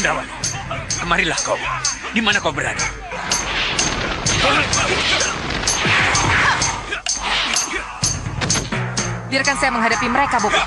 Gendrawani, kemarilah kau. Di mana kau berada? Biarkan saya menghadapi mereka, Bopo.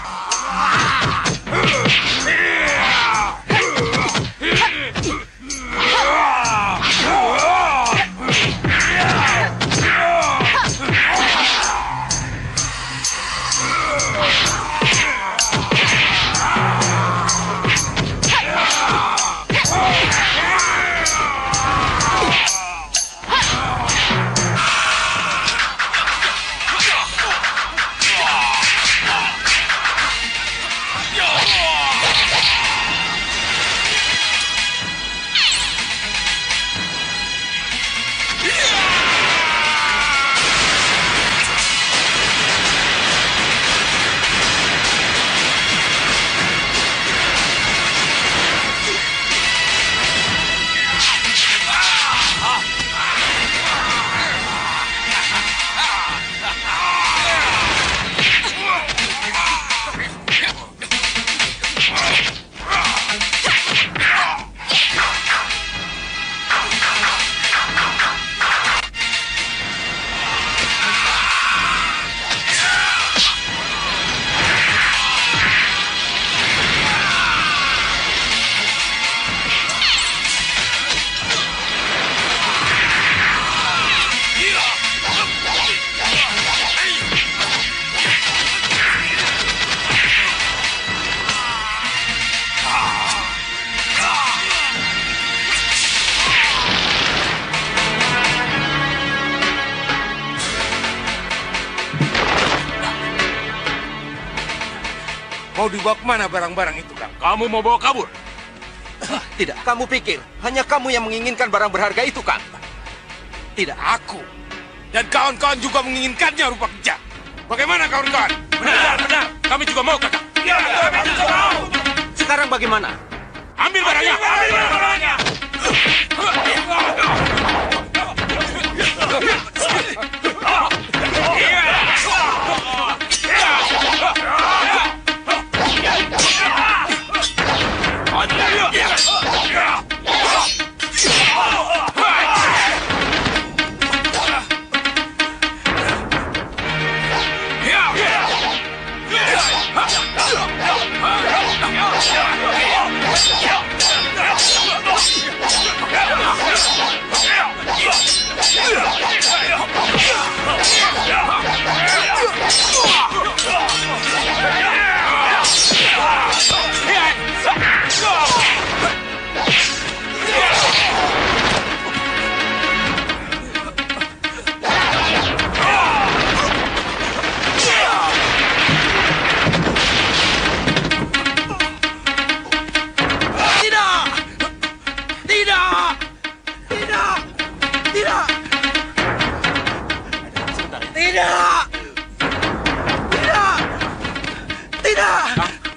Mau dibawa kemana barang-barang itu, Kang? Kamu mau bawa kabur? Tidak, kamu pikir hanya kamu yang menginginkan barang berharga itu, Kang? Tidak, aku. Dan kawan-kawan juga menginginkannya, rupa kerja. Bagaimana kawan-kawan? Benar. Kami juga mau, Kakang. Ya, kami juga mau. Sekarang bagaimana? Ambil barangnya. Ambil barangnya.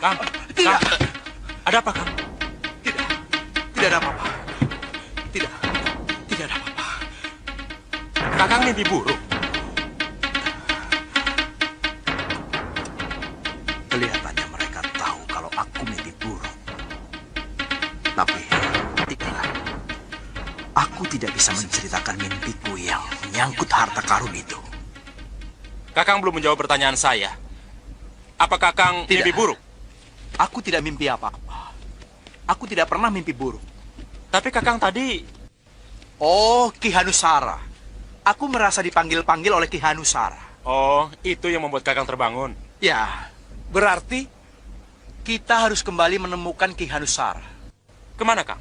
Kang. Ada apa, Kang? Tidak ada apa-apa. Tidak ada apa-apa. Kakang mimpi buruk. Kelihatannya mereka tahu kalau aku mimpi buruk. Tapi, tidaklah. Aku tidak bisa menceritakan mimpiku yang menyangkut harta karun itu. Kakang belum menjawab pertanyaan saya. Apa Kakang Tidak. mimpi buruk? Aku tidak mimpi apa-apa. Aku tidak pernah mimpi buruk. Tapi Kakang tadi... Oh, Ki Hanusara. Aku merasa dipanggil-panggil oleh Ki Hanusara. Oh, itu yang membuat Kakang terbangun. Ya, berarti kita harus kembali menemukan Ki Hanusara. Kemana, Kang?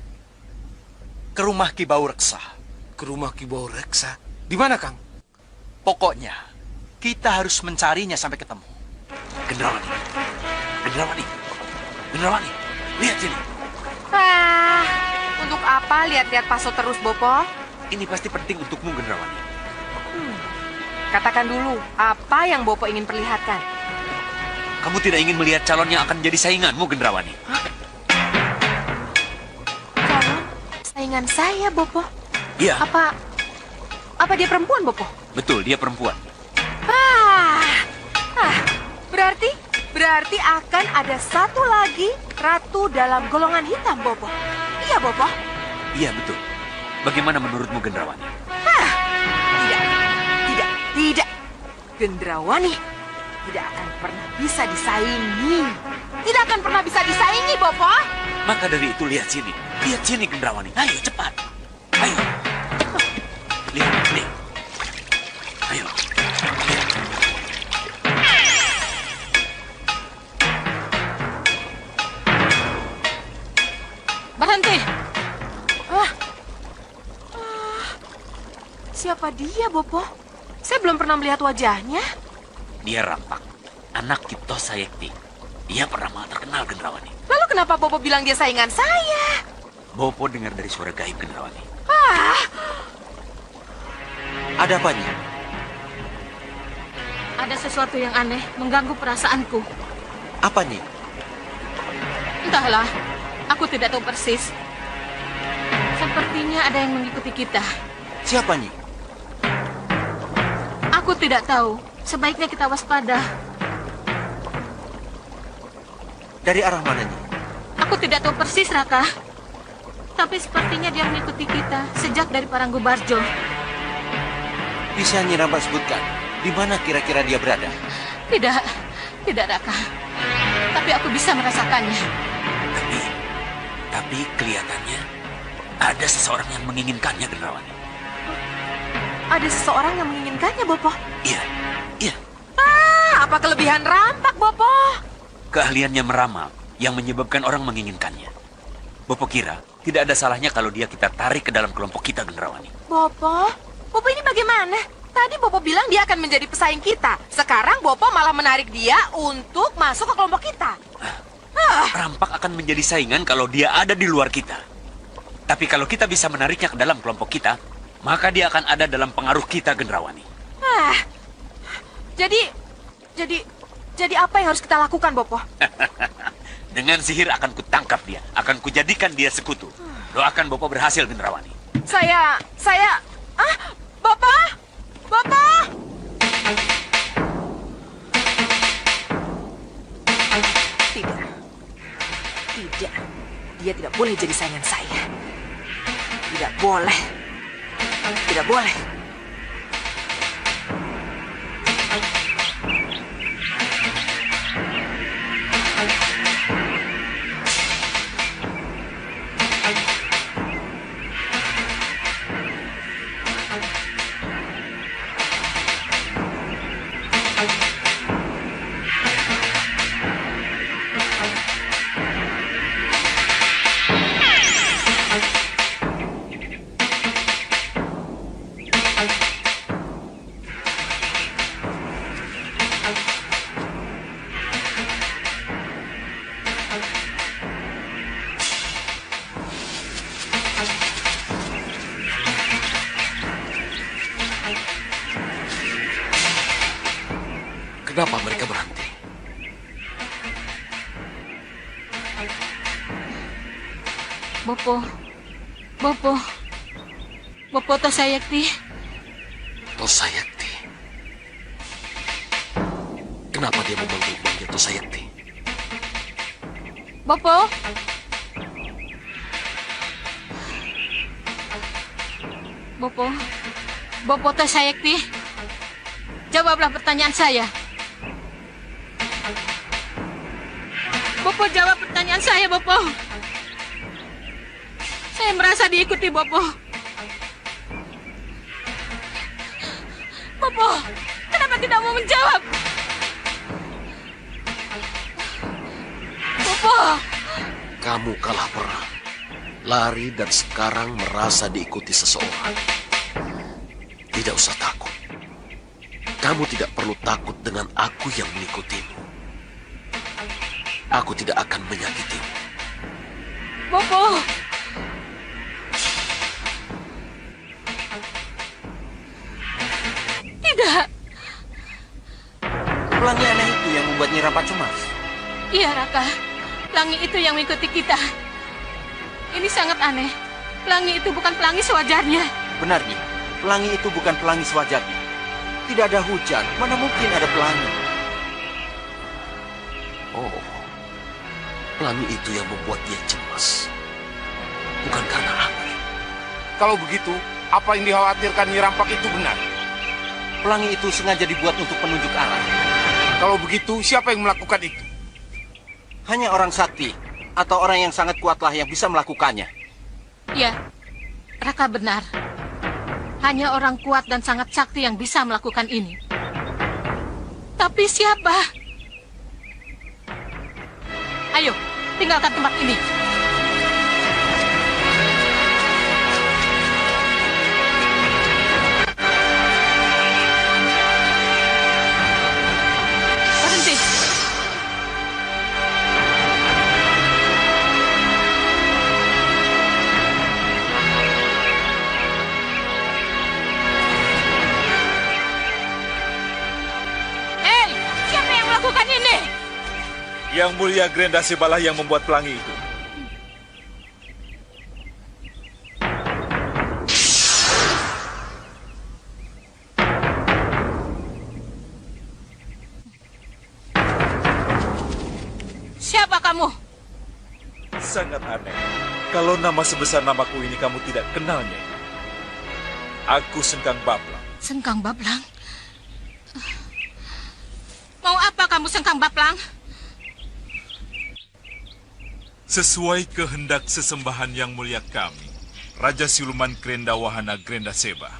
Ke rumah Ki Baureksa. Ke rumah Ki Baureksa? Di mana, Kang? Pokoknya, kita harus mencarinya sampai ketemu. Gendrawani, lihat sini. Untuk apa lihat-lihat Paso terus, Bopo? Ini pasti penting untukmu, Gendrawani. Katakan dulu, apa yang Bopo ingin perlihatkan? Kamu tidak ingin melihat calon yang akan jadi sainganmu, Gendrawani? Calon saingan saya, Bopo? Iya. Apa dia perempuan, Bopo? Betul, dia perempuan. Berarti akan ada satu lagi ratu dalam golongan hitam, Bopo. Iya, Bopo. Iya, betul. Bagaimana menurutmu, Gendrawani? Tidak. Gendrawani tidak akan pernah bisa disaingi. Tidak akan pernah bisa disaingi, Bopo. Maka dari itu lihat sini. Lihat sini, Gendrawani. Ayo, cepat. Ayo. Lihat, lihat. Ayo. Lihat. Berhenti. Siapa dia, Bopo? Saya belum pernah melihat wajahnya. Dia Rampak, anak Kipto Sayekti. Dia pernah terkenal, Gendrawani. Lalu kenapa Bopo bilang dia saingan saya? Bopo dengar dari suara gaib, Gendrawani. Ada apanya? Ada sesuatu yang aneh mengganggu perasaanku. Apa, Nyi? Entahlah, aku tidak tahu persis. Sepertinya ada yang mengikuti kita. Siapa, Nyi? Aku tidak tahu. Sebaiknya kita waspada. Dari arah mana, Nyi? Aku tidak tahu persis, Raka. Tapi sepertinya dia mengikuti kita sejak dari Paranggobarjo. Bisa Nyi Rampak sebutkan di mana kira-kira dia berada? Tidak, Raka. Tapi aku bisa merasakannya. Tapi kelihatannya ada seseorang yang menginginkannya, Gendrawani. Ada seseorang yang menginginkannya, Bopo. Iya, iya. Apa kelebihan Rampak, Bopo? Keahliannya meramal yang menyebabkan orang menginginkannya. Bopo kira tidak ada salahnya kalau dia kita tarik ke dalam kelompok kita, Gendrawani. Bopo ini bagaimana? Tadi Bopo bilang dia akan menjadi pesaing kita. Sekarang Bopo malah menarik dia untuk masuk ke kelompok kita. Rampak akan menjadi saingan kalau dia ada di luar kita. Tapi kalau kita bisa menariknya ke dalam kelompok kita, maka dia akan ada dalam pengaruh kita, Gendrawani. Jadi apa yang harus kita lakukan, Bopo? Dengan sihir akan kutangkap dia, akan kujadikan dia sekutu. Doakan Bopo berhasil, Gendrawani. Bopo! Tidak. Dia tidak boleh jadi saingan saya. Tidak boleh. Kenapa mereka berhenti? Bopo Tosayekti. Tosayekti. Kenapa dia memanggil Tosayekti? Bopo Tosayekti. Jawablah pertanyaan saya. Bopo, jawab pertanyaan saya, Bopo. Saya merasa diikuti, Bopo. Bopo, kenapa tidak mau menjawab? Bopo. Kamu kalah perang, lari dan sekarang merasa diikuti seseorang. Tidak usah takut. Kamu tidak perlu takut dengan aku yang mengikutimu. Aku tidak akan menyakitimu. Bopo. Tidak. Pelangi aneh itu yang membuat Nyi Rampak cemas. Iya, Raka. Pelangi itu yang mengikuti kita. Ini sangat aneh. Pelangi itu bukan pelangi sewajarnya. Benar, Nyi. Pelangi itu bukan pelangi sewajarnya. Tidak ada hujan, mana mungkin ada pelangi. Oh, pelangi itu yang membuat dia cemas. Kalau begitu, apa yang dikhawatirkan Nyi Rampak itu benar? Pelangi itu sengaja dibuat untuk penunjuk arah. Kalau begitu, siapa yang melakukan itu? Hanya orang sakti atau orang yang sangat kuatlah yang bisa melakukannya. Ya, Raka benar. Hanya orang kuat dan sangat sakti yang bisa melakukan ini. Tapi siapa? Ayo, tinggalkan tempat ini. Berhenti. Hei, siapa yang melakukan ini? Yang mulia Grenda Sebalah yang membuat pelangi itu. Siapa kamu? Sangat aneh. Kalau nama sebesar namaku ini kamu tidak kenalnya. Aku Sengkang Baplang. Sengkang Baplang? Mau apa kamu, Sengkang Baplang? Sesuai kehendak sesembahan yang mulia kami, Raja Siluman Grenda Wahana Grenda Seba,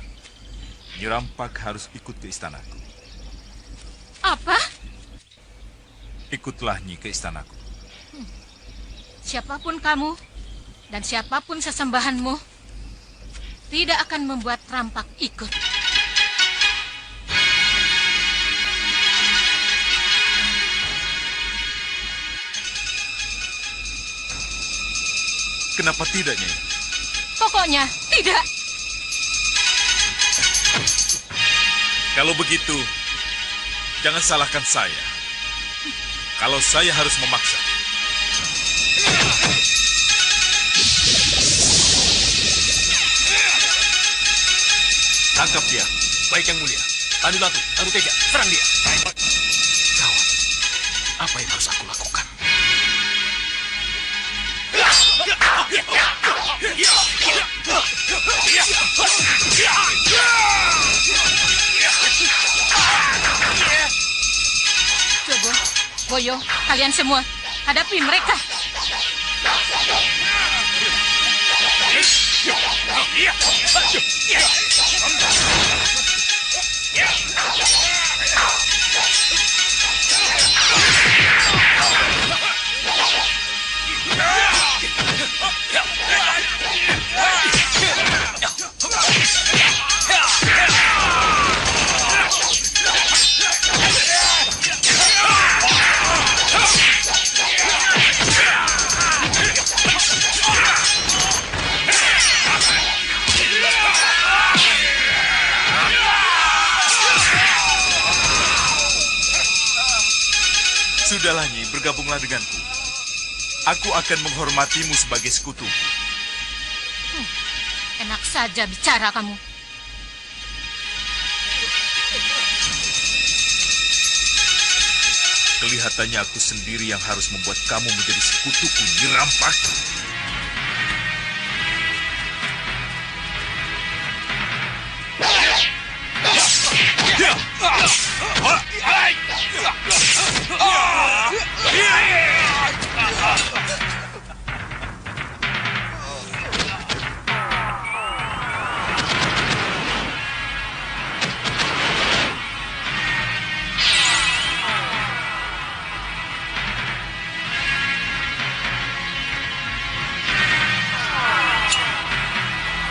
Nyi Rampak harus ikut ke istanaku. Apa? Ikutlah Nyi ke istanaku. Siapapun kamu dan siapapun sesembahanmu tidak akan membuat Rampak ikut. Kenapa tidak, Nyai? Pokoknya tidak. Kalau begitu, jangan salahkan saya. Kalau saya harus memaksa. Tangkap dia. Baik yang mulia. Tanu Datu, Tanu Teja, serang dia. Gawat. Apa yang harus aku lakukan? Coba, Boyo, kalian semua hadapi mereka. Sudahlah, Nyi, bergabunglah denganku. Aku akan menghormatimu sebagai sekutu. Enak saja bicara kamu. Kelihatannya aku sendiri yang harus membuat kamu menjadi sekutuku, Nyi Rampak.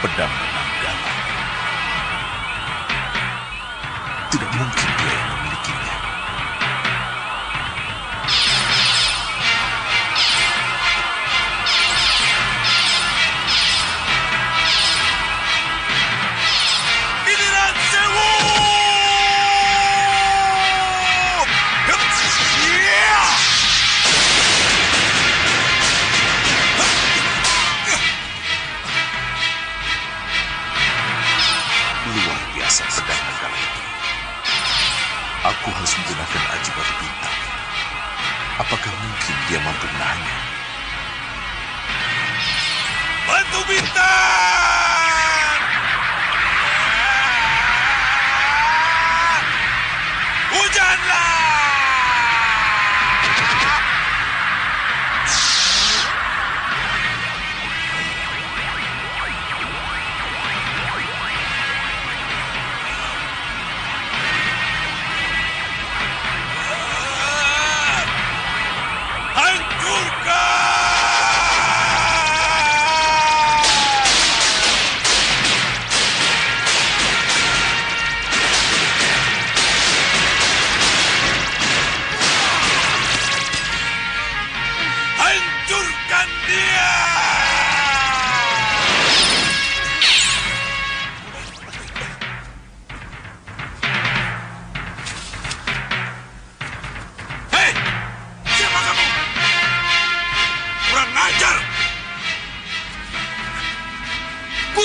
Pedang Benanggala. Tidak mungkin dia yang memilikinya. Inilah Sewu! Luar biasa pedang Benanggala itu. Aku harus menggunakan aji batu bintang. Apakah mungkin dia mampu menahannya? Batu bintang!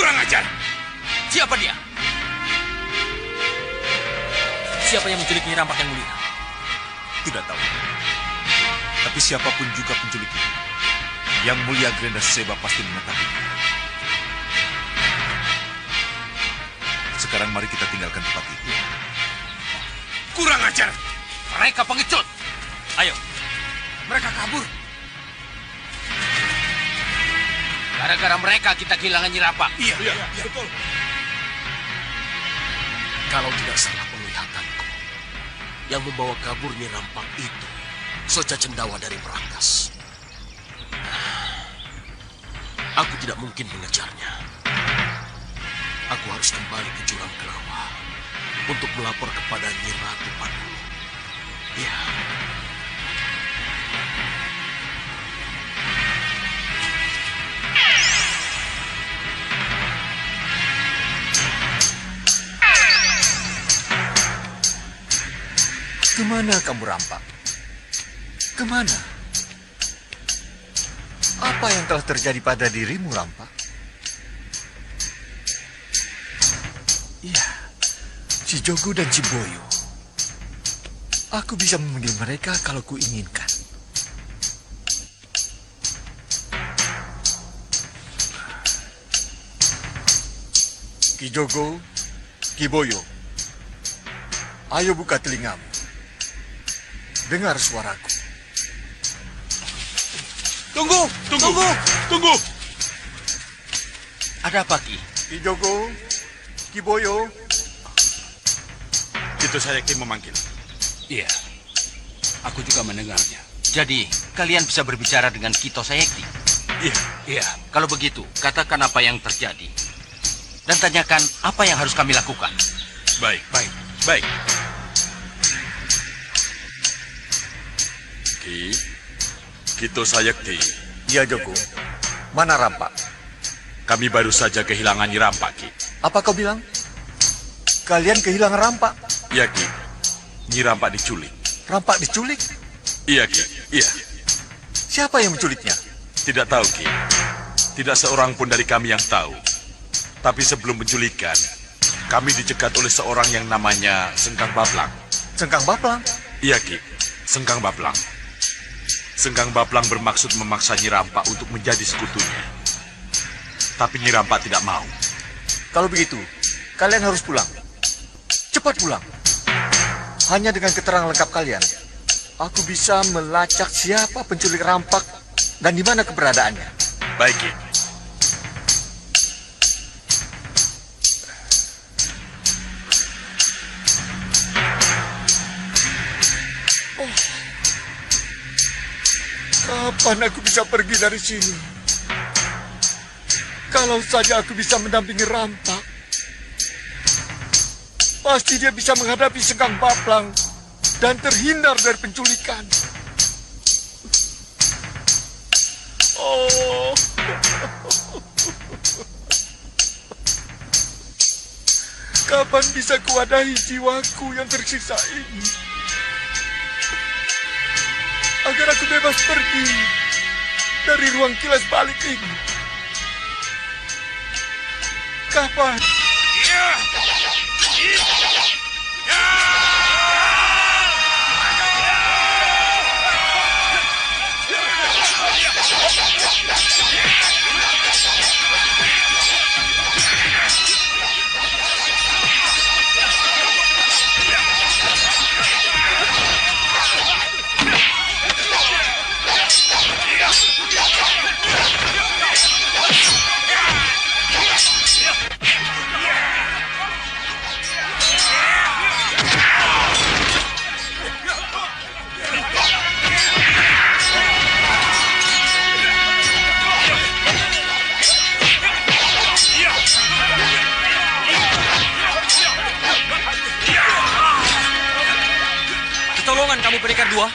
Kurang ajar. Siapa dia? Siapa yang menculik Nyi Rampak yang mulia? Tidak tahu. Tapi siapapun juga penculik itu, Yang Mulia Grenda Seba pasti mengetahuinya. Sekarang mari kita tinggalkan tempat ini. Kurang ajar. Mereka pengecut. Ayo, mereka kabur. Gara-gara mereka kita kehilangan Nyi Rampak. Iya, betul. Kalau tidak salah penglihatanku, yang membawa kabur Nyi Rampak itu Soca Cendawa dari Merangkas. Aku tidak mungkin mengejarnya. Aku harus kembali ke Jurang Kerawa untuk melapor kepada Nyi Ratu Padu. Ya. Kemana kamu Rampak? Kemana? Apa yang telah terjadi pada dirimu, Rampak? Ya, si Jogo dan si Boyo. Aku bisa memanggil mereka kalau kuinginkan. Ki Jogo, Ki Boyo, ayo buka telingamu. Dengar suaraku. Tunggu. Ada apa, Ki? Ki Jogo, Ki Boyo. Itu saya Ki memanggil. Iya, aku juga mendengarnya. Jadi, kalian bisa berbicara dengan Kito Sayekti? Iya. Kalau begitu, katakan apa yang terjadi. Dan tanyakan apa yang harus kami lakukan. Baik. Ki, Kito Sayekti, Ya Jogo, mana Rampak? kami baru saja kehilangan Nyi Rampak, Ki. Apa kau bilang? Kalian kehilangan Rampak? Iya, Ki. Nyi Rampak diculik. Rampak diculik? Iya, Ki. Iya. Siapa yang menculiknya? Tidak tahu, Ki. Tidak seorang pun dari kami yang tahu. Tapi sebelum penculikan, kami dicegat oleh seorang yang namanya Sengkang Baplang. Sengkang Baplang? Iya, Ki. Sengkang Baplang. Sengkang Baplang bermaksud memaksa Nyi Rampak untuk menjadi sekutunya. Tapi Nyi Rampak tidak mau. Kalau begitu, kalian harus pulang. Cepat pulang. Hanya dengan keterangan lengkap kalian, aku bisa melacak siapa penculik Rampak dan di mana keberadaannya. Baik, Ki. Kapan aku bisa pergi dari sini? Kalau saja aku bisa mendampingi Rampak, pasti dia bisa menghadapi Sengkang Baplang dan terhindar dari penculikan. Oh. Kapan bisa kuwadahi jiwaku yang tersisa ini? Agar aku bebas pergi dari ruang kilas balik ini. Kapan? Pertolongan kamu pendekar dua.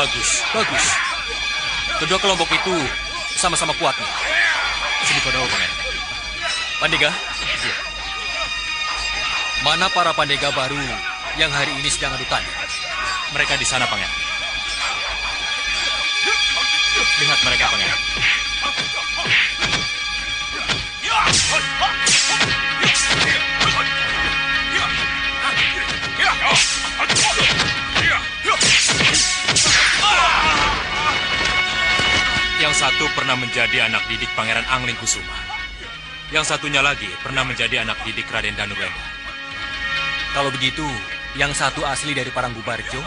Bagus, bagus. Kedua kelompok itu sama-sama kuatnya. Sini kau tahu, Pangeran. Pandega? Iya. Mana para pandega baru yang hari ini sedang adu tanding? Mereka di sana, Pangeran. Lihat mereka, Pangeran. Yang satu pernah menjadi anak didik Pangeran Angling Kusuma. Yang satunya lagi pernah menjadi anak didik Raden Danurwenda. Kalau begitu, yang satu asli dari Paranggubarjo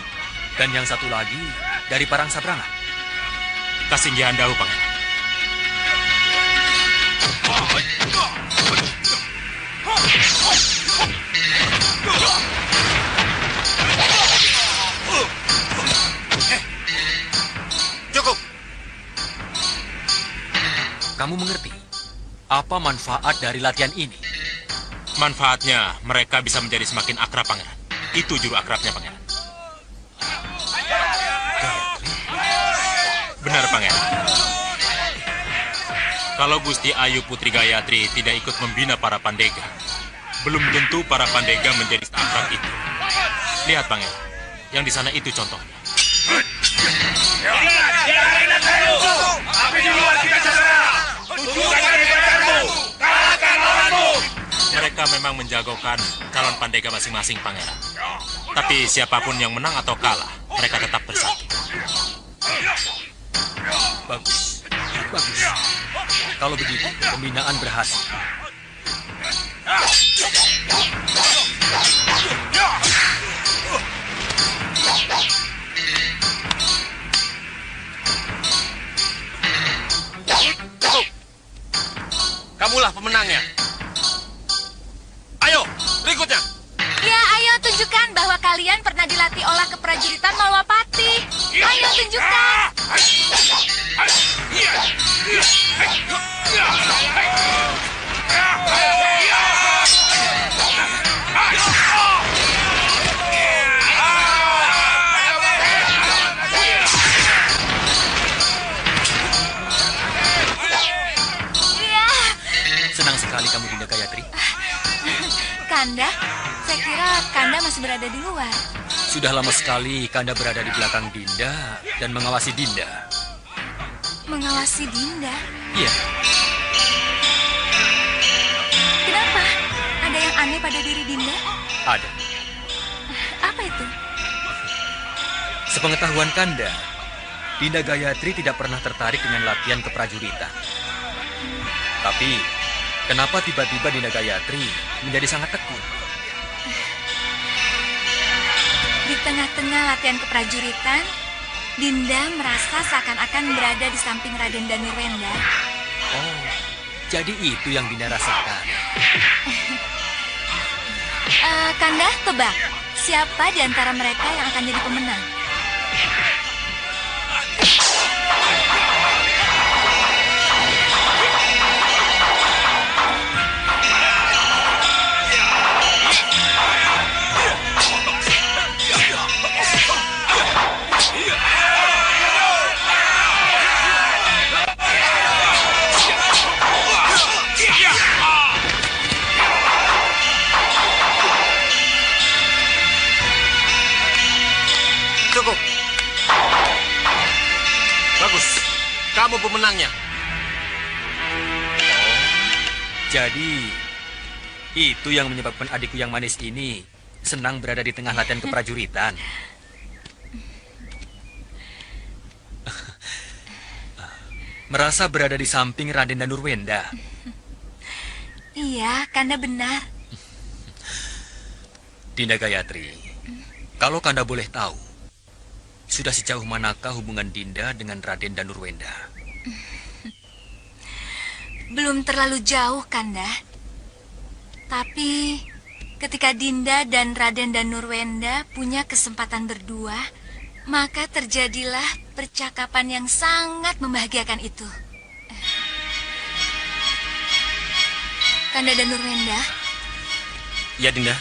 dan yang satu lagi dari Parang Sabrangan. Kasinggihan dahulu, Pangeran. Cukup. Kamu mengerti apa manfaat dari latihan ini? Manfaatnya, mereka bisa menjadi semakin akrab, Pangeran. Itu juru akrabnya, Pangeran. Benar, Pangeran. Kalau Gusti Ayu Putri Gayatri tidak ikut membina para pandega, belum tentu para pandega menjadi akrab itu. Lihat, Pangeran. Yang di sana itu contohnya. Mereka memang menjagokan calon pandega masing-masing, Pangeran. Tapi siapapun yang menang atau kalah, mereka tetap bersatu. Bagus, bagus. Kalau begitu, pembinaan berhasil. Kamulah pemenangnya. Ayo, berikutnya. Ya, ayo tunjukkan bahwa kalian pernah dilatih olah keprajuritan Malwapati. Ayo tunjukkan. Senang sekali kamu, Dinda Gayatri. Kanda, saya kira Kanda masih berada di luar. Sudah lama sekali Kanda berada di belakang Dinda dan mengawasi Dinda. Mengawasi Dinda? Iya. Kenapa? Ada yang aneh pada diri Dinda? Ada. Apa itu? Sepengetahuan Kanda, Dinda Gayatri tidak pernah tertarik dengan latihan keprajuritan. Tapi, kenapa tiba-tiba Dinda Gayatri menjadi sangat tekun? Di tengah-tengah latihan keprajuritan, Dinda merasa seakan-akan berada di samping Raden Danurwenda. Oh, jadi itu yang Dinda rasakan. Kanda, tebak. Siapa di antara mereka yang akan jadi pemenang? Cukup. Bagus. Kamu pemenangnya. Jadi, itu yang menyebabkan adikku yang manis ini senang berada di tengah latihan keprajuritan. Merasa berada di samping Raden Danurwenda. Iya, Kanda benar. Dinda Gayatri, kalau Kanda boleh tahu, sudah sejauh manakah hubungan Dinda dengan Raden Danurwenda? Belum terlalu jauh, Kanda. Tapi ketika Dinda dan Raden Danurwenda punya kesempatan berdua, maka terjadilah percakapan yang sangat membahagiakan itu. Kanda Danurwenda? Ya, Dinda.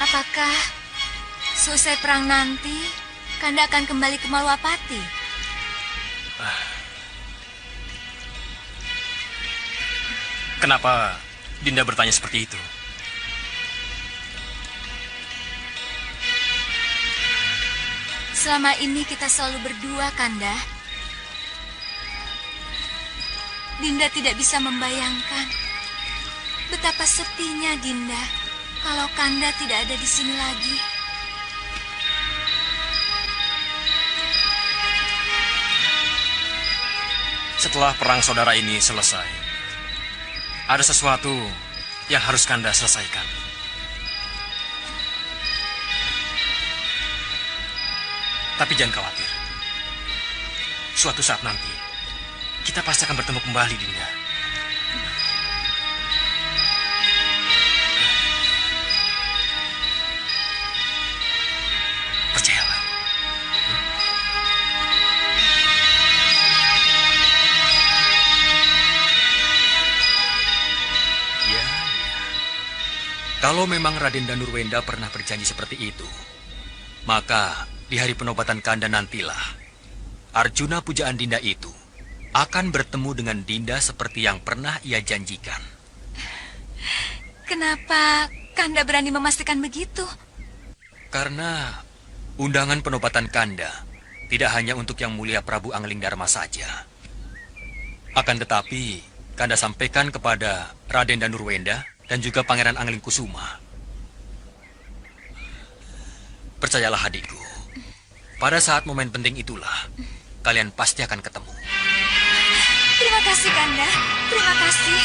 Apakah Selesai perang nanti, Kanda akan kembali ke Malwapati. Kenapa Dinda bertanya seperti itu? Selama ini kita selalu berdua, Kanda. Dinda tidak bisa membayangkan betapa sepinya Dinda kalau Kanda tidak ada di sini lagi. Setelah perang saudara ini selesai, ada sesuatu yang harus Kanda selesaikan. Tapi jangan khawatir. Suatu saat nanti, kita pasti akan bertemu kembali, Dinda. Percayalah. Ya. Kalau memang Raden Danurwenda pernah berjanji seperti itu, maka di hari penobatan Kanda nantilah, Arjuna pujaan Dinda itu akan bertemu dengan Dinda seperti yang pernah ia janjikan. Kenapa Kanda berani memastikan begitu? Karena undangan penobatan Kanda tidak hanya untuk Yang Mulia Prabu Angling Dharma saja. Akan tetapi, Kanda sampaikan kepada Raden Danurwenda dan juga Pangeran Angling Kusuma. Percayalah adikku, pada saat momen penting itulah, kalian pasti akan ketemu. Terima kasih, Kanda. Terima kasih.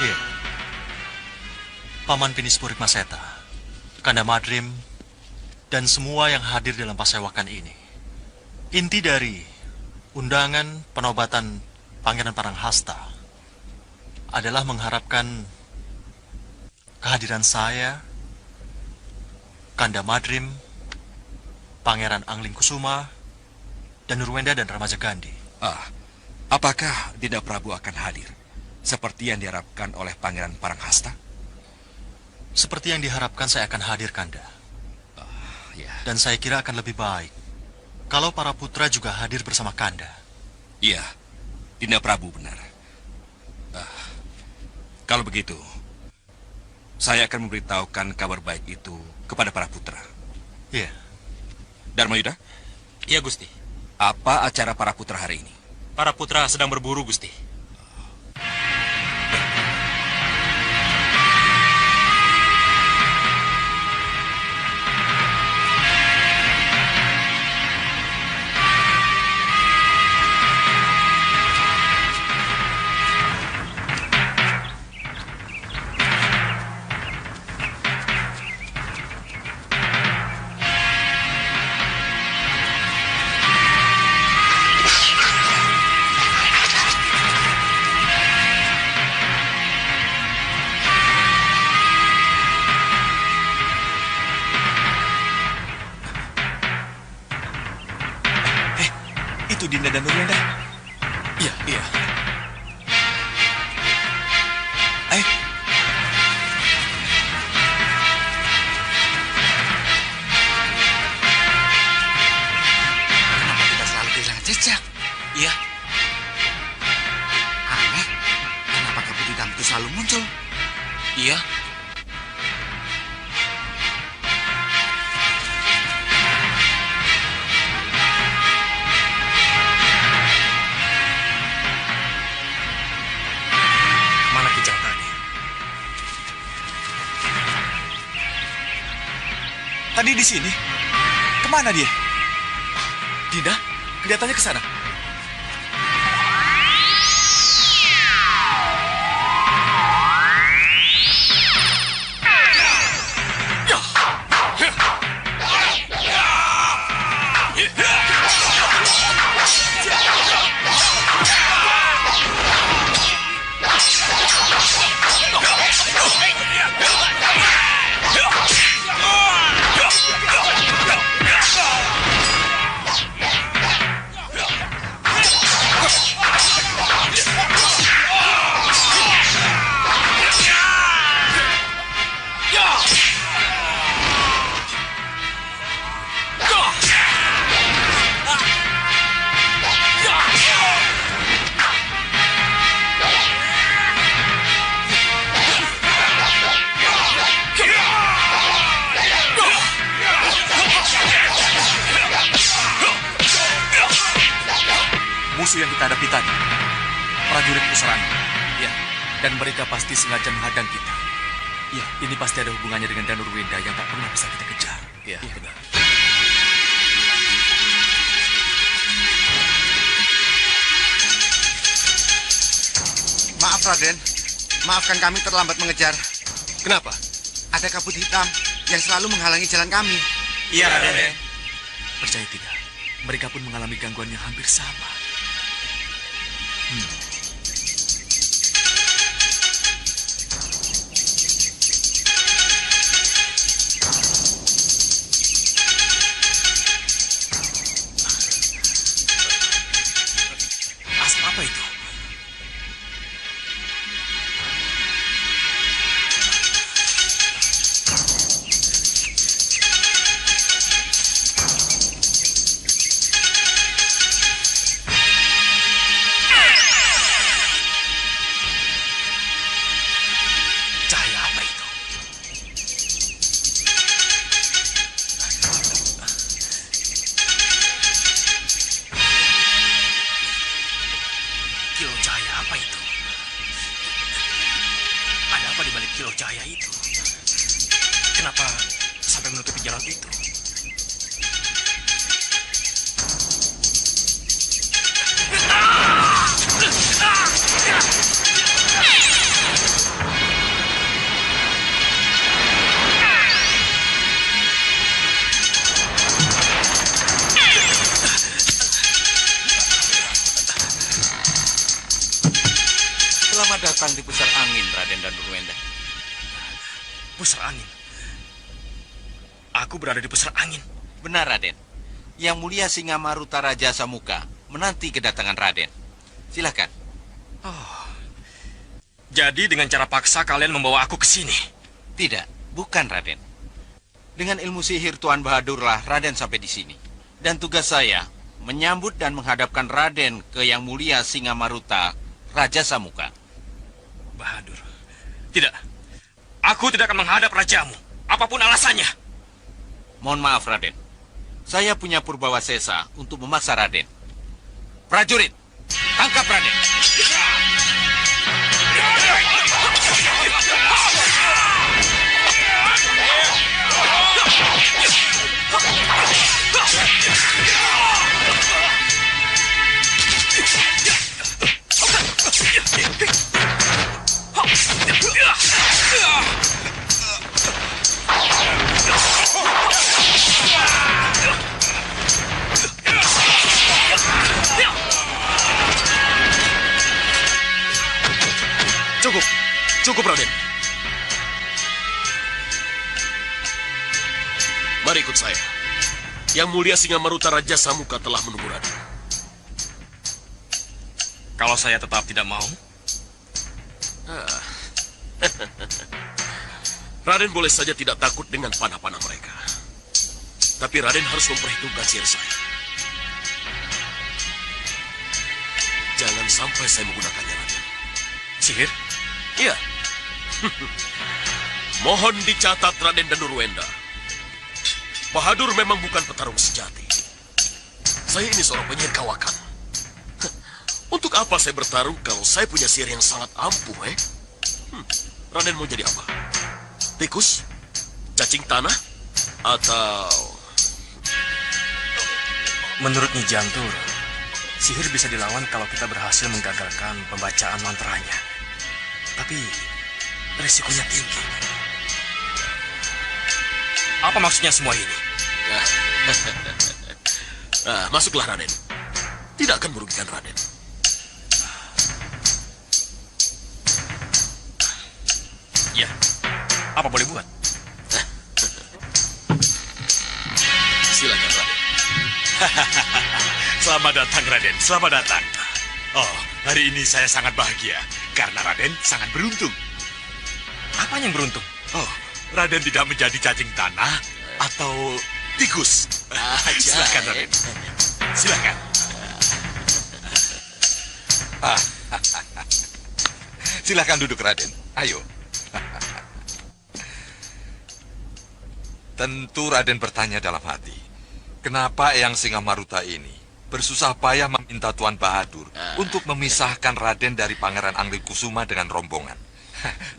Iya. Paman Pinispur Maseta, Kanda Madrim, dan semua yang hadir dalam pasewakan ini. Inti dari undangan penobatan Pangeran Paranghasta adalah mengharapkan kehadiran saya, Kanda Madrim, Pangeran Angling Kusuma, dan Nurwenda dan Ramaja Gandhi. Apakah Dinda Prabu akan hadir seperti yang diharapkan oleh Pangeran Paranghasta? Seperti yang diharapkan saya akan hadir, Kanda. Dan saya kira akan lebih baik kalau para putra juga hadir bersama Kanda. Iya, Dinda Prabu benar. Kalau begitu, saya akan memberitahukan kabar baik itu kepada para putra. Iya. Dharmayuda? Iya, Gusti. Apa acara para putra hari ini? Para putra sedang berburu, Gusti. Itu Dinda dan Nurwenda. Iya. Ayo. Kenapa kita selalu kehilangan jejak? Iya. Aneh, kenapa kabut hitam itu selalu muncul? Iya. Mana kijang tadi? Tadi di sini. Kemana dia? Dinda, kelihatannya ke sana. kita hadapi tadi, prajurit pusaranya. Ya, dan mereka pasti sengaja menghadang kita. Ya, ini pasti ada hubungannya dengan Danurwenda yang tak pernah bisa kita kejar. Ya, benar. Maaf, Raden. Maafkan kami terlambat mengejar. Kenapa? Ada kabut hitam yang selalu menghalangi jalan kami. Iya, Raden. Percaya tidak, mereka pun mengalami gangguan yang hampir sama. Asap apa itu? Cahaya apa itu? Kilau cahaya apa itu? Ada apa di balik kilau cahaya itu? Kenapa sampai menutupi jalan itu? Selamat datang di pusar angin, Raden Danurwenda. Pusar angin. Aku berada di pusar angin. Benar, Raden. Yang mulia Singamaruta Raja Samuka menanti kedatangan Raden. Silakan. Jadi dengan cara paksa kalian membawa aku ke sini? Tidak, bukan, Raden. Dengan ilmu sihir Tuan Bahadurlah Raden sampai di sini. Dan tugas saya menyambut dan menghadapkan Raden ke Yang Mulia Singamaruta Raja Samuka. Bahadur. Tidak. Aku tidak akan menghadap rajamu, apapun alasannya. Mohon maaf, Raden. Saya punya Purbawasesa untuk memaksa Raden. Prajurit, tangkap Raden. Cukup. Cukup, Raden. Mari ikut saya. Yang Mulia Singamaruta Raja Samuka telah menunggu Raden. Kalau saya tetap tidak mau? Raden boleh saja tidak takut dengan panah-panah mereka. Tapi Raden harus memperhitungkan sihir saya. Jangan sampai saya menggunakannya, Raden. Sihir? Iya. Mohon dicatat, Raden Danurwenda. Bahadur memang bukan petarung sejati. Saya ini seorang penyihir kawakan. Untuk apa saya bertarung kalau saya punya sihir yang sangat ampuh, Raden mau jadi apa? Tikus? Cacing tanah? Atau... Menurut Nyi Jantur, sihir bisa dilawan kalau kita berhasil menggagalkan pembacaan mantranya. Tapi risikonya tinggi. Apa maksudnya semua ini? Masuklah, Raden. Tidak akan merugikan Raden. Ya, apa boleh buat? Silakan, Raden. Selamat datang, Raden. Selamat datang. Oh, hari ini saya sangat bahagia karena Raden sangat beruntung. Apa yang beruntung? Oh, Raden tidak menjadi cacing tanah atau tikus. Silakan, Raden. Silakan. Silakan duduk, Raden. Ayo. Tentu Raden bertanya dalam hati, kenapa Eyang Singamaruta ini bersusah payah meminta Tuan Bahadur untuk memisahkan Raden dari Pangeran Anggikusuma dengan rombongan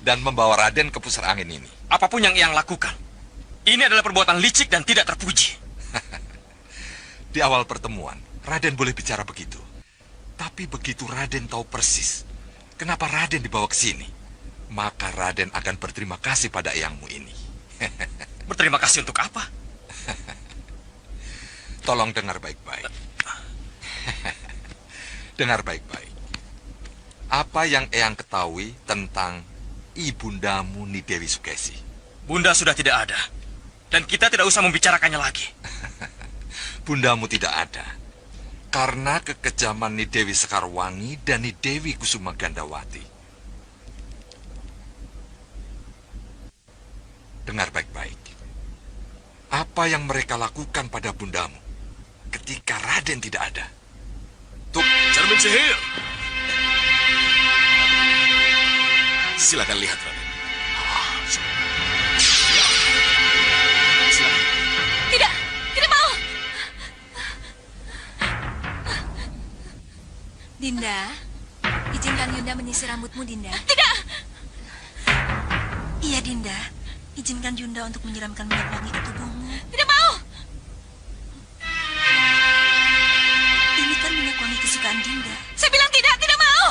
dan membawa Raden ke pusar angin ini. Apapun yang Eyang lakukan, ini adalah perbuatan licik dan tidak terpuji. Di awal pertemuan, Raden boleh bicara begitu. Tapi begitu Raden tahu persis kenapa Raden dibawa ke sini, maka Raden akan berterima kasih pada Eyangmu ini. Berterima kasih untuk apa? Tolong dengar baik-baik. Dengar baik-baik. Apa yang Eyang ketahui tentang ibundamu Nyi Dewi Sukesi? Bunda sudah tidak ada, dan kita tidak usah membicarakannya lagi. Bundamu tidak ada karena kekejaman Nyi Dewi Sekarwangi dan Nyi Dewi Kusuma Gandawati. Dengar baik-baik. Apa yang mereka lakukan pada bundamu ketika Raden tidak ada? Tuk, cermin sihir. Silakan lihat, Raden. Silakan. Tidak mau. Dinda, izinkan Yunda menyisir rambutmu, Dinda. Tidak. Iya, Dinda. Izinkan Yunda untuk menyiramkan minyak wangi ke tubuhmu. Tidak mau. Ini kan minyak wangi kesukaan Dinda. Saya bilang tidak mau.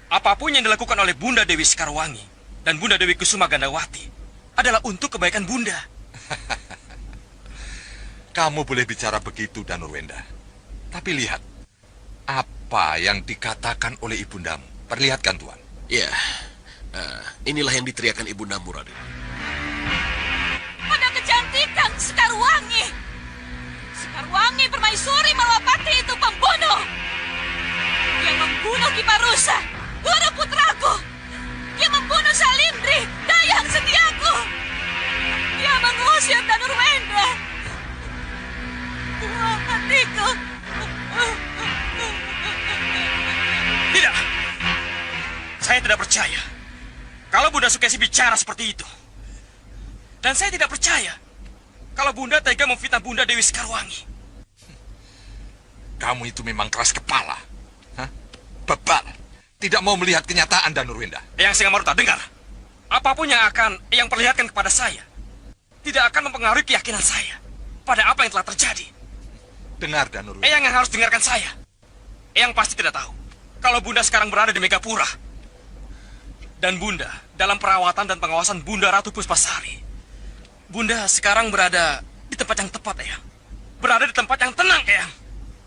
Apapun yang dilakukan oleh Bunda Dewi Sekarwangi dan Bunda Dewi Kusuma Gandawati adalah untuk kebaikan Bunda. Kamu boleh bicara begitu, Danurwenda. Tapi lihat, apa yang dikatakan oleh ibundamu. Perlihatkan, Tuan. Ya, inilah yang diteriakan ibundamu, Raden. Pada kecantikan Sekarwangi. Sekarwangi Permaisuri Malapati itu pembunuh. Yang membunuh Kiparusa, guru putraku. Dia membunuh Salindri, Dayang Setiaku. Dia mengusir Danurwenda. Buang hatiku. Tidak. Saya tidak percaya kalau Bunda Sukesi bicara seperti itu. Dan saya tidak percaya kalau Bunda tega memfitnah Bunda Dewi Sekarwangi. Kamu itu memang keras kepala. Bebal. Tidak mau melihat kenyataan, Danurwenda. Yang Singamaruta, dengar. Apapun yang akan yang perlihatkan kepada saya tidak akan mempengaruhi keyakinan saya pada apa yang telah terjadi. Dengar, Danurwenda. Yang harus dengarkan saya. Yang pasti tidak tahu kalau Bunda sekarang berada di Megapura. Dan Bunda dalam perawatan dan pengawasan Bunda Ratu Puspasari. Bunda sekarang berada di tempat yang tepat, Eyang. Berada di tempat yang tenang, Eyang.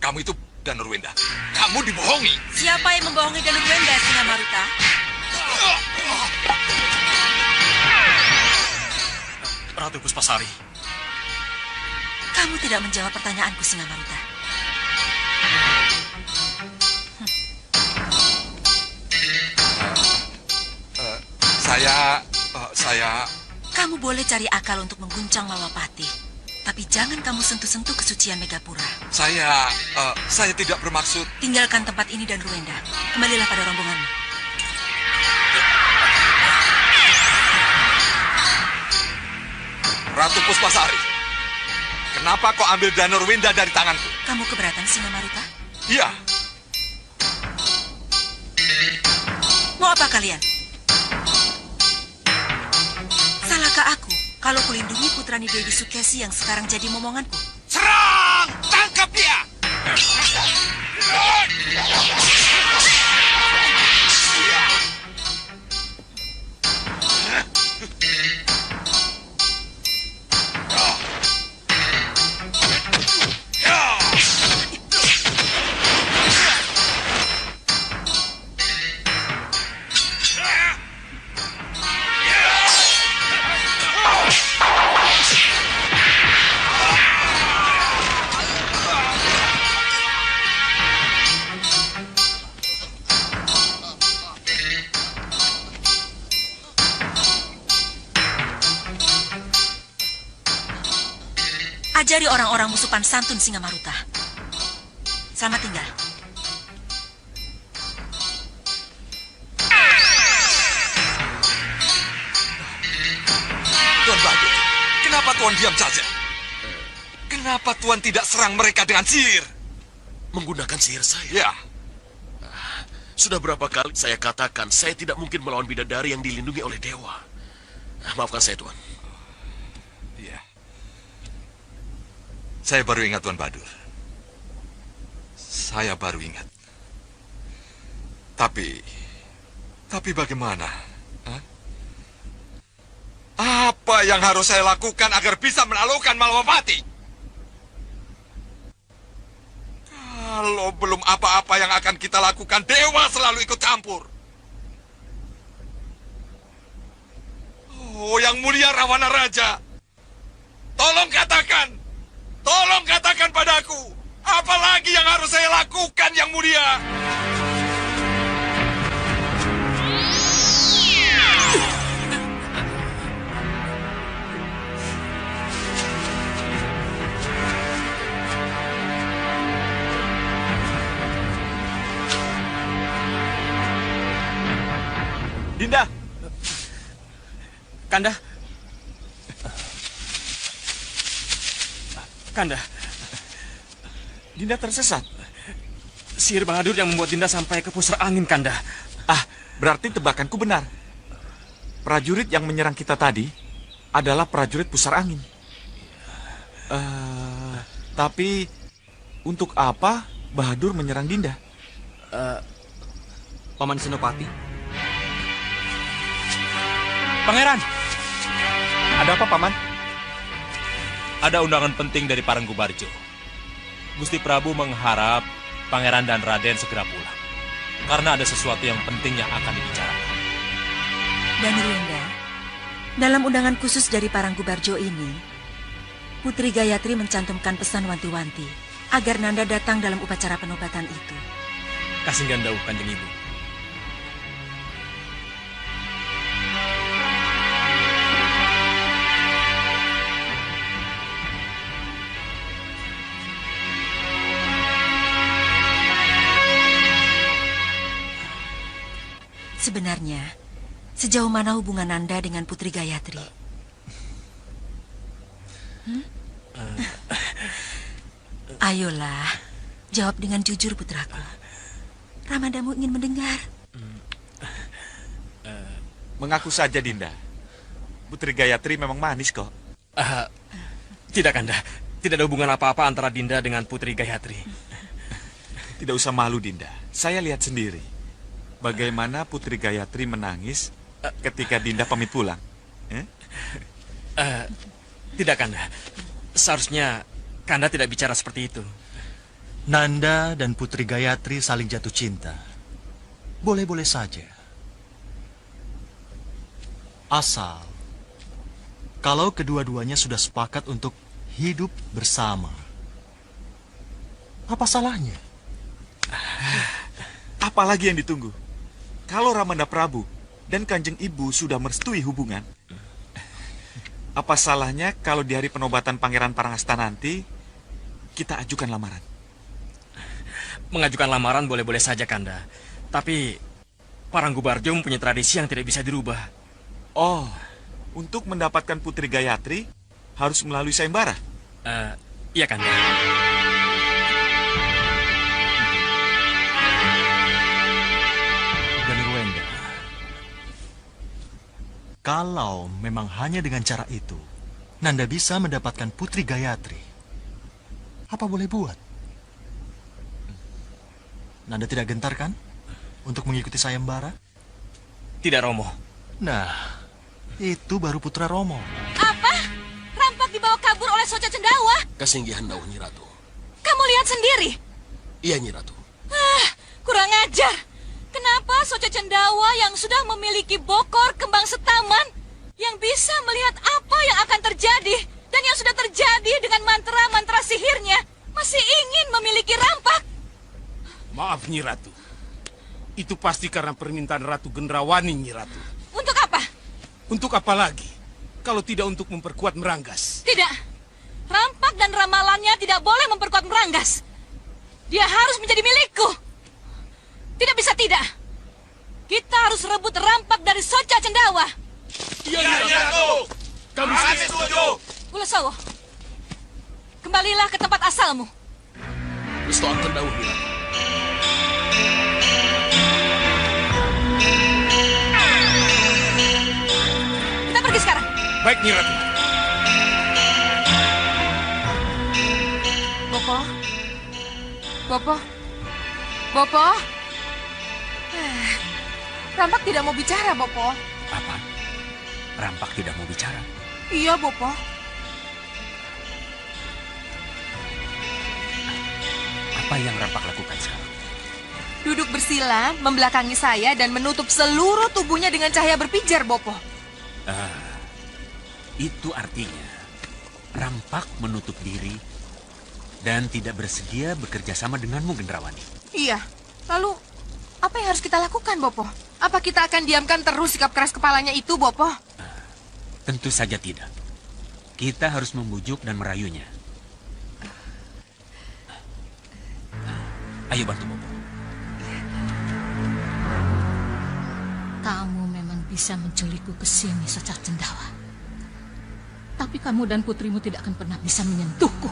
Kamu itu Danurwenda. Kamu dibohongi. Siapa yang membohongi Danurwenda, Singamaruta? Ratu Puspasari. Kamu tidak menjawab pertanyaanku, Singamaruta. Saya... Kamu boleh cari akal untuk mengguncang Malapati. Tapi jangan kamu sentuh-sentuh kesucian Megapura. Saya tidak bermaksud... Tinggalkan tempat ini, Danurwenda. Kembalilah pada rombonganmu. Ratu Puspasari, kenapa kau ambil Danurwenda dari tanganku? Kamu keberatan, Singamaruta? Iya. Mau apa kalian? Salahkah aku kalau kulindungi putrani Dewi Sukesi yang sekarang jadi momonganku? Serang! Tangkap dia! Ajari orang-orang musupan santun Singamaruta. Selamat tinggal. Tuan Badur, kenapa Tuan diam saja? Kenapa Tuan tidak serang mereka dengan sihir? Menggunakan sihir saya? Ya. Sudah berapa kali saya katakan saya tidak mungkin melawan bidadari yang dilindungi oleh dewa. Maafkan saya, Tuan. Iya. Saya baru ingat, Tuan Badur. Saya baru ingat. Tapi bagaimana? Hah? Apa yang harus saya lakukan agar bisa menaklukkan Malawapati? Kalau belum apa-apa yang akan kita lakukan, dewa selalu ikut campur. Oh, yang mulia Rawana Raja. Tolong katakan padaku, apa lagi yang harus saya lakukan, yang mulia? Dinda! Kanda! Kanda! Dinda tersesat. Sihir Bahadur yang membuat Dinda sampai ke pusar angin, Kanda. Berarti tebakanku benar. Prajurit yang menyerang kita tadi adalah prajurit pusar angin. Tapi untuk apa Bahadur menyerang Dinda? Paman Senopati. Pangeran! Ada apa, Paman? Ada undangan penting dari Parangkubarjo. Gusti Prabu mengharap Pangeran dan Raden segera pulang. Karena ada sesuatu yang penting yang akan dibicarakan. Danurwenda, dalam undangan khusus dari Parangkubarjo ini, Putri Gayatri mencantumkan pesan wanti-wanti agar Nanda datang dalam upacara penobatan itu. Kasih gandau, Kanjeng Ibu. Sebenarnya, sejauh mana hubungan Nanda dengan Putri Gayatri? Ayolah, jawab dengan jujur, putraku. Ramadamu ingin mendengar. Mengaku saja, Dinda. Putri Gayatri memang manis kok. Tidak, Kanda. Tidak ada hubungan apa-apa antara Dinda dengan Putri Gayatri. Tidak usah malu, Dinda. Saya lihat sendiri bagaimana Putri Gayatri menangis ketika Dinda pamit pulang. Tidak, Kanda. Seharusnya Kanda tidak bicara seperti itu. Nanda dan Putri Gayatri saling jatuh cinta. Boleh-boleh saja. Asal kalau kedua-duanya sudah sepakat untuk hidup bersama. Apa salahnya? Apalagi yang ditunggu? Kalau Ramanda Prabu dan Kanjeng Ibu sudah merestui hubungan, apa salahnya kalau di hari penobatan Pangeran Parangasta nanti kita ajukan lamaran? Mengajukan lamaran boleh-boleh saja, Kanda. Tapi Parangkubarjo mempunyai tradisi yang tidak bisa dirubah. Oh, untuk mendapatkan Putri Gayatri harus melalui sayembara? Iya, Kanda. Danurwenda, kalau memang hanya dengan cara itu Nanda bisa mendapatkan Putri Gayatri, apa boleh buat? Nanda tidak gentar kan untuk mengikuti sayembara? Tidak, Romo. Nah, itu baru putra Romo. Apa? Rampak dibawa kabur oleh Soca Cendawa? Kasinggihan Dawuh Nyi Ratu. Kamu lihat sendiri? Iya, Nyi Ratu. Kurang ajar. Kenapa Soca Cendawa yang sudah memiliki bokor kembang setaman, yang bisa melihat apa yang akan terjadi, dan yang sudah terjadi dengan mantra-mantra sihirnya, masih ingin memiliki Rampak? Maaf, Nyi Ratu. Itu pasti karena permintaan Ratu Gendrawani, Nyi Ratu. Untuk apa? Untuk apa lagi? Kalau tidak untuk memperkuat Meranggas. Tidak. Rampak dan ramalannya tidak boleh memperkuat Meranggas. Dia harus menjadi milikku. Tidak bisa tidak. Kita harus rebut Rampak dari Soca Cendawa. Iya, Ratu. Kami setuju. Ulasawo, kembalilah ke tempat asalmu. Restu Angkon Dawuh, Ratu. Kita pergi sekarang. Baik, Nyi Ratu. Bopo? Bopo? Bopo? Rampak tidak mau bicara, Bopo. Apa? Rampak tidak mau bicara? Iya, Bopo. Apa yang Rampak lakukan sekarang? Duduk bersila, membelakangi saya dan menutup seluruh tubuhnya dengan cahaya berpijar, Bopo. Itu artinya Rampak menutup diri dan tidak bersedia bekerja sama denganmu, Gendrawani. Iya. Lalu, apa yang harus kita lakukan, Bopo? Apa kita akan diamkan terus sikap keras kepalanya itu, Bopo? Tentu saja tidak. Kita harus membujuk dan merayunya. Ayo bantu Bopo. Kamu memang bisa menculikku ke sini, Soca Cendawa. Tapi kamu dan putrimu tidak akan pernah bisa menyentuhku.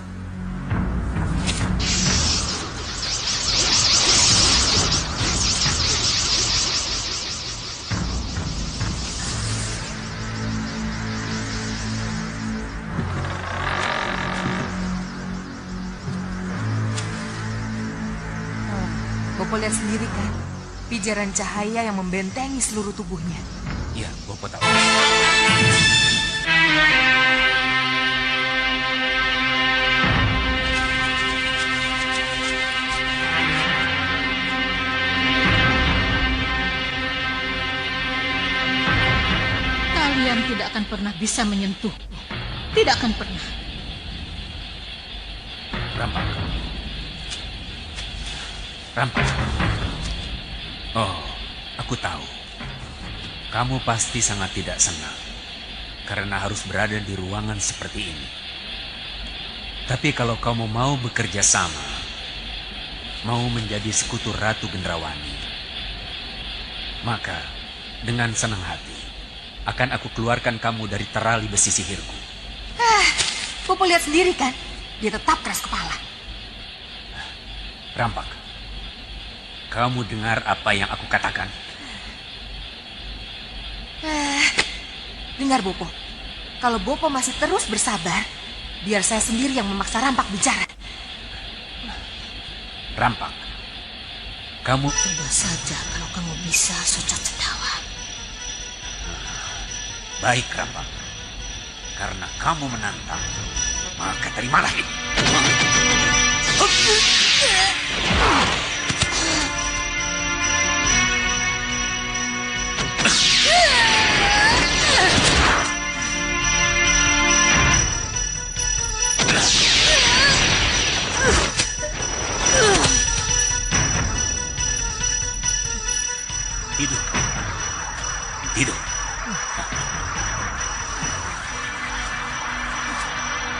Bopo lihat sendiri kan, pijaran cahaya yang membentengi seluruh tubuhnya. Iya, Bopo tahu. Kalian tidak akan pernah bisa menyentuhku. Tidak akan pernah. Rampak. Rampak. Oh, aku tahu. Kamu pasti sangat tidak senang karena harus berada di ruangan seperti ini. Tapi kalau kamu mau bekerja sama, mau menjadi sekutu Ratu Gendrawani, maka dengan senang hati akan aku keluarkan kamu dari terali besi sihirku. Bopo lihat sendiri kan, dia tetap keras kepala. Rampak, kamu dengar apa yang aku katakan? Dengar, Bopo. Kalau Bopo masih terus bersabar, biar saya sendiri yang memaksa Rampak bicara. Rampak, kamu... Coba saja kalau kamu bisa, Soca Cendawa. Baik, Rampak. Karena kamu menantang, maka terimalah ini. Tidur. Tidur.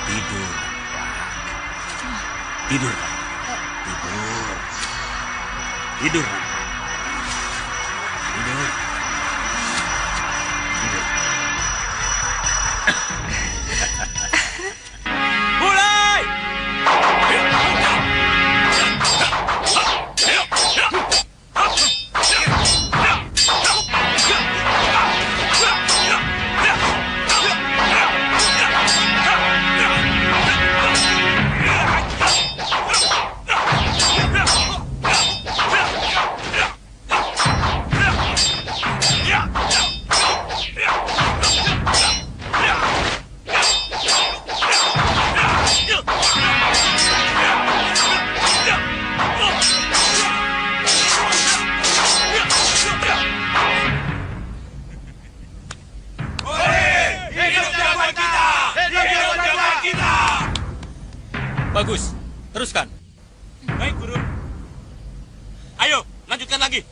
Tidur. Tidur. Tidur. Tidur. Tidur. Tidur. Mulai! Bagus, teruskan. Baik, Guru. Ayo, lanjutkan lagi.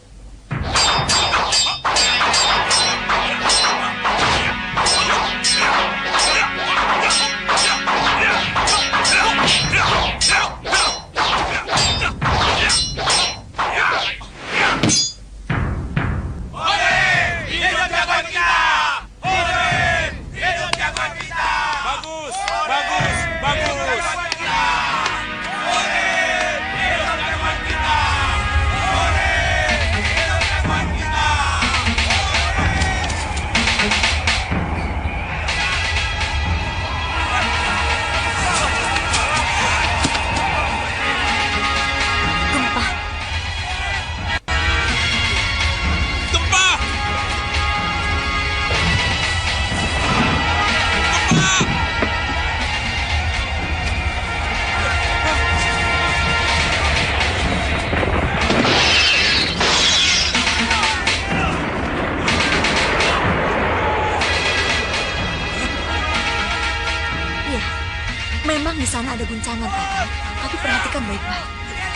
ada guncangan, Kakang. Tapi perhatikan baik-baik.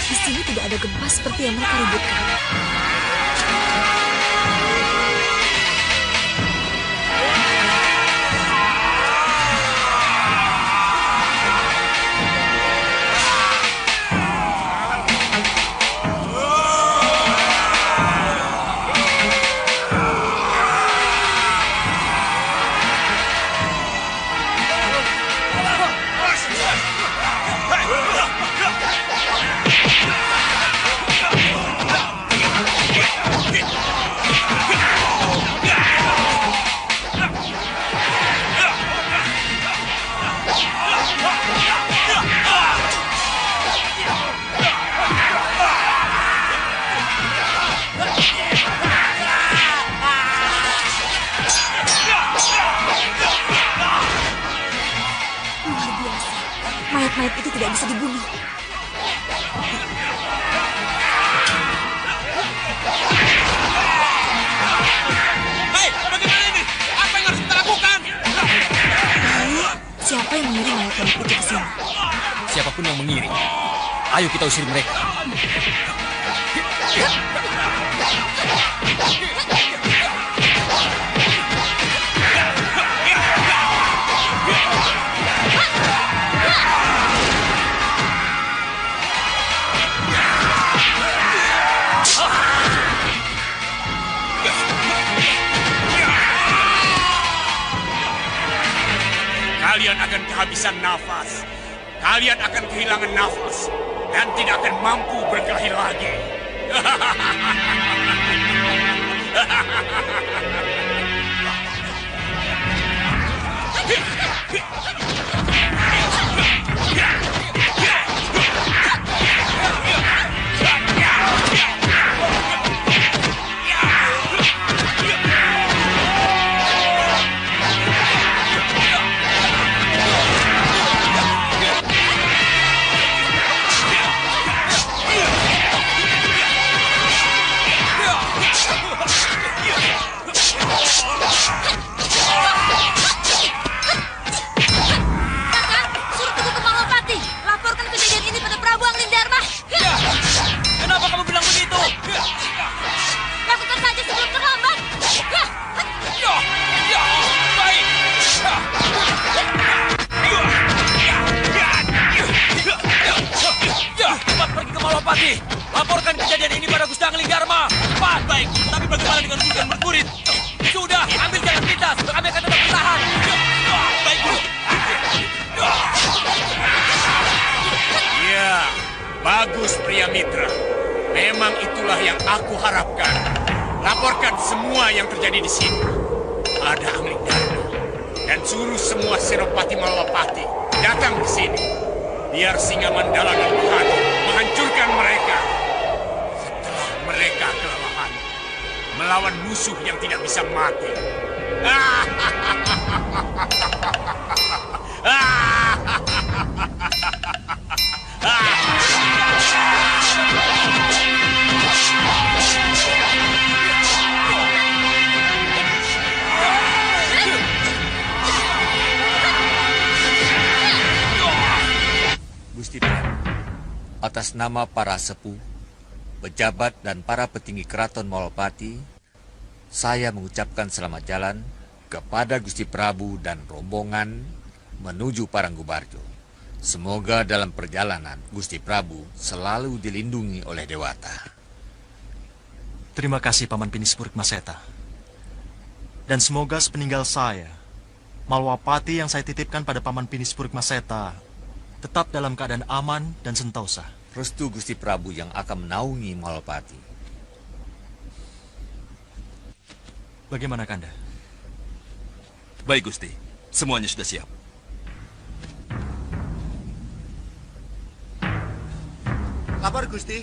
Di sini tidak ada gempa seperti yang mereka ributkan. Mayat-mayat itu tidak bisa dibunuh. Hei, bagaimana ini? Apa yang harus kita lakukan? Lalu, siapa yang mengirim mayat-mayat itu ke sini? Siapapun yang mengirim, ayo kita usir mereka. Kalian akan kehabisan nafas. Kalian akan kehilangan nafas. Dan tidak akan mampu berkelahi lagi. Laporkan kejadian ini pada Gusti Angling Dharma. Cepat. Baik, tapi bagaimana dengan guru dan murid? Sudah, ambil jalan pintas. Kami akan tetap bertahan. Baik, Guru. Ya, bagus pria mitra. Memang itulah yang aku harapkan. Laporkan semua yang terjadi di sini. Ada Angling Dharma. Dan suruh semua Senopati Malapati datang ke sini. Biar Singa Mandala dan Mahadu menghancurkan mereka. Setelah mereka kelelahan melawan musuh yang tidak bisa mati. Gusti Prabu, atas nama para sepuh, pejabat dan para petinggi keraton Malapati, saya mengucapkan selamat jalan kepada Gusti Prabu dan rombongan menuju Paranggubarjo. Semoga dalam perjalanan Gusti Prabu selalu dilindungi oleh Dewata. Terima kasih Paman Pinispurik Maseta. Dan semoga sepeninggal saya, Malwapati yang saya titipkan pada Paman Pinispurik Maseta tetap dalam keadaan aman dan sentosa. Restu Gusti Prabu yang akan menaungi Malwapati. Bagaimana Kanda? Baik Gusti, semuanya sudah siap. Lapor Gusti.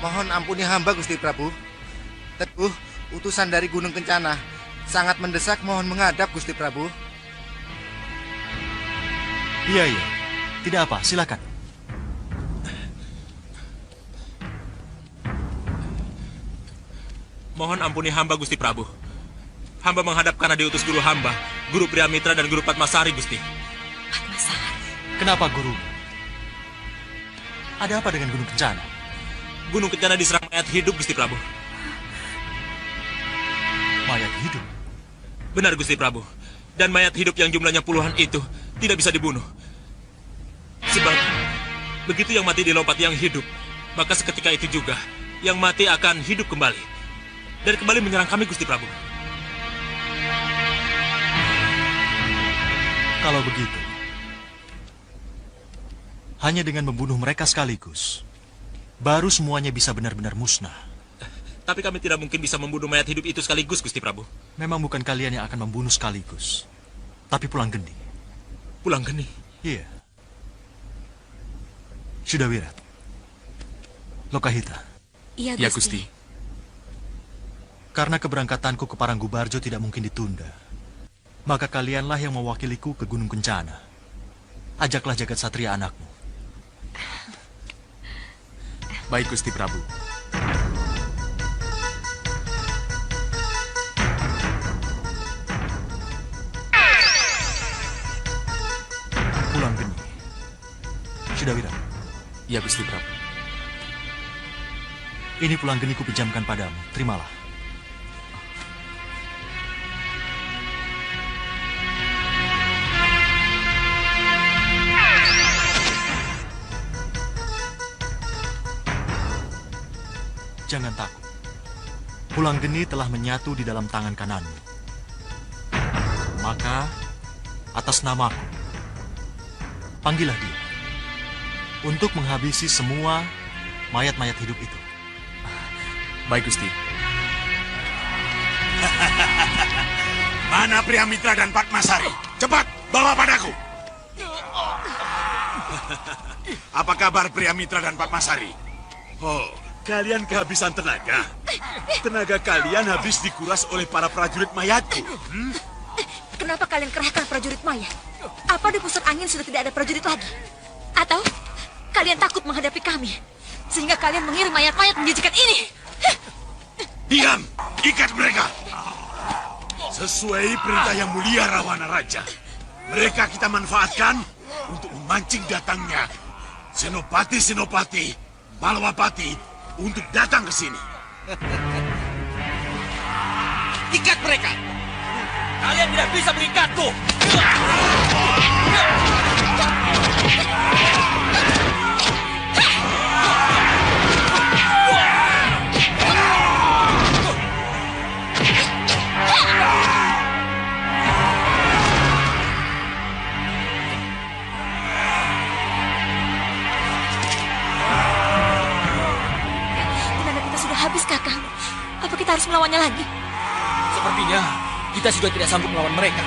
Mohon ampuni hamba Gusti Prabu. Teguh, utusan dari Gunung Kencana sangat mendesak, mohon menghadap Gusti Prabu. Iya. Tidak apa, silakan. Mohon ampuni hamba Gusti Prabu. Hamba menghadap karena diutus guru hamba Guru Priamitra dan Guru Padmasari, Gusti. Kenapa guru? Ada apa dengan Gunung Kencana? Gunung Kencana diserang mayat hidup, Gusti Prabu. Mayat hidup? Benar, Gusti Prabu. Dan mayat hidup yang jumlahnya puluhan itu tidak bisa dibunuh. Sebab begitu yang mati dilompati yang hidup, maka seketika itu juga yang mati akan hidup kembali. Dan kembali menyerang kami, Gusti Prabu. Kalau begitu, hanya dengan membunuh mereka sekaligus, baru semuanya bisa benar-benar musnah. Tapi kami tidak mungkin bisa membunuh mayat hidup itu sekaligus, Gusti Prabu. Memang bukan kalian yang akan membunuh sekaligus, tapi Pulang Geni. Pulang Geni? Iya. Sudawirat. Lokahita. Iya, Ya, Gusti. Karena keberangkatanku ke Paranggubarjo tidak mungkin ditunda, maka kalianlah yang mewakiliku ke Gunung Kencana. Ajaklah Jagat Satria anakmu. Baik, Gusti Prabu. Pulang Geni. Sudawirat. Ya, Gusti Prabu. Ini Pulang Geni kupinjamkan padamu. Terimalah. Jangan takut. Pulang Geni telah menyatu di dalam tangan kananmu. Maka, atas namaku, panggillah dia untuk menghabisi semua mayat-mayat hidup itu. Baik, Gusti. Mana Priamitra dan Padmasari? Cepat, bawa padaku. Apa kabar Priamitra dan Padmasari? Oh, kalian kehabisan tenaga. Tenaga kalian habis dikuras oleh para prajurit mayatku. Kenapa kalian kerahkan prajurit mayat? Apa di pusat angin sudah tidak ada prajurit lagi? Atau kalian takut menghadapi kami? Sehingga kalian mengirim mayat-mayat menjijikan ini? Diam, ikat mereka. Sesuai perintah yang mulia Rawana Raja, mereka kita manfaatkan untuk memancing datangnya Senopati-Senopati Malwapati untuk datang ke sini. Ikat mereka! Kalian tidak bisa mengikatku! Tenaga kita sudah habis, Kakang. Apa kita harus melawannya lagi? Sepertinya kita sudah tidak sanggup melawan mereka.